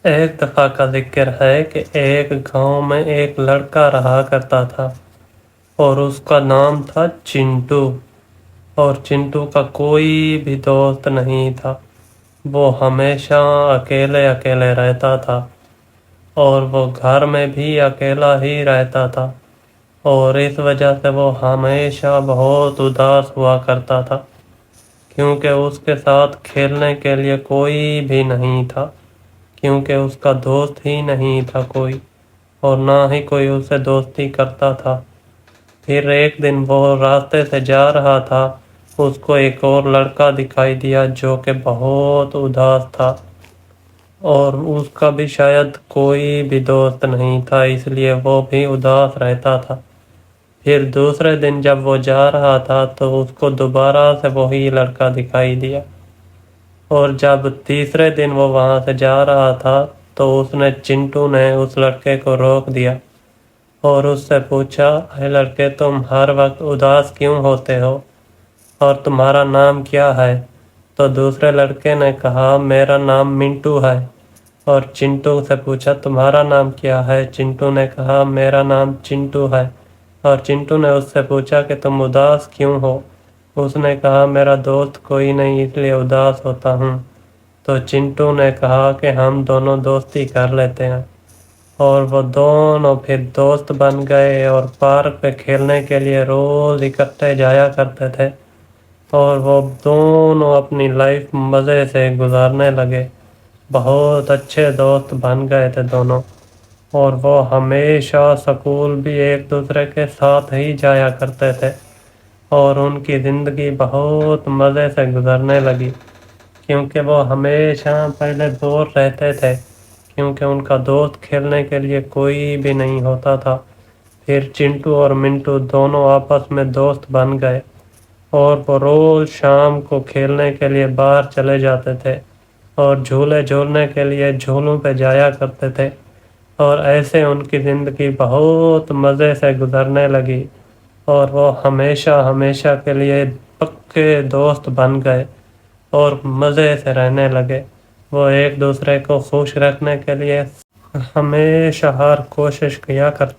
ایک دفعہ کا ذکر ہے کہ ایک گاؤں میں ایک لڑکا رہا کرتا تھا اور اس کا نام تھا چنٹو۔ اور چنٹو کا کوئی بھی دوست نہیں تھا، وہ ہمیشہ اکیلے اکیلے رہتا تھا، اور وہ گھر میں بھی اکیلا ہی رہتا تھا، اور اس وجہ سے وہ ہمیشہ بہت اداس ہوا کرتا تھا، کیونکہ اس کے ساتھ کھیلنے کے لیے کوئی بھی نہیں تھا، کیونکہ اس کا دوست ہی نہیں تھا کوئی، اور نہ ہی کوئی اسے دوستی کرتا تھا۔ پھر ایک دن وہ راستے سے جا رہا تھا، اس کو ایک اور لڑکا دکھائی دیا جو کہ بہت اداس تھا، اور اس کا بھی شاید کوئی بھی دوست نہیں تھا، اس لیے وہ بھی اداس رہتا تھا۔ پھر دوسرے دن جب وہ جا رہا تھا تو اس کو دوبارہ سے وہی لڑکا دکھائی دیا، اور جب تیسرے دن وہ وہاں سے جا رہا تھا تو چنٹو نے اس لڑکے کو روک دیا اور اس سے پوچھا، اے لڑکے، تم ہر وقت اداس کیوں ہوتے ہو، اور تمہارا نام کیا ہے؟ تو دوسرے لڑکے نے کہا، میرا نام منٹو ہے۔ اور چنٹو سے پوچھا، تمہارا نام کیا ہے؟ چنٹو نے کہا، میرا نام چنٹو ہے۔ اور چنٹو نے اس سے پوچھا کہ تم اداس کیوں ہو؟ اس نے کہا، میرا دوست کوئی نہیں اس لیے اداس ہوتا ہوں۔ تو چنٹو نے کہا کہ ہم دونوں دوستی کر لیتے ہیں، اور وہ دونوں پھر دوست بن گئے اور پارک پہ کھیلنے کے لیے روز اکٹھے جایا کرتے تھے، اور وہ دونوں اپنی لائف مزے سے گزارنے لگے، بہت اچھے دوست بن گئے تھے دونوں، اور وہ ہمیشہ سکول بھی ایک دوسرے کے ساتھ ہی جایا کرتے تھے، اور ان کی زندگی بہت مزے سے گزرنے لگی، کیونکہ وہ ہمیشہ پہلے دور رہتے تھے، کیونکہ ان کا دوست کھیلنے کے لیے کوئی بھی نہیں ہوتا تھا۔ پھر چنٹو اور منٹو دونوں آپس میں دوست بن گئے، اور وہ روز شام کو کھیلنے کے لیے باہر چلے جاتے تھے، اور جھولے جھولنے کے لیے جھولوں پہ جایا کرتے تھے، اور ایسے ان کی زندگی بہت مزے سے گزرنے لگی، اور وہ ہمیشہ ہمیشہ کے لیے پکے دوست بن گئے اور مزے سے رہنے لگے۔ وہ ایک دوسرے کو خوش رکھنے کے لیے ہمیشہ ہر کوشش کیا کرتے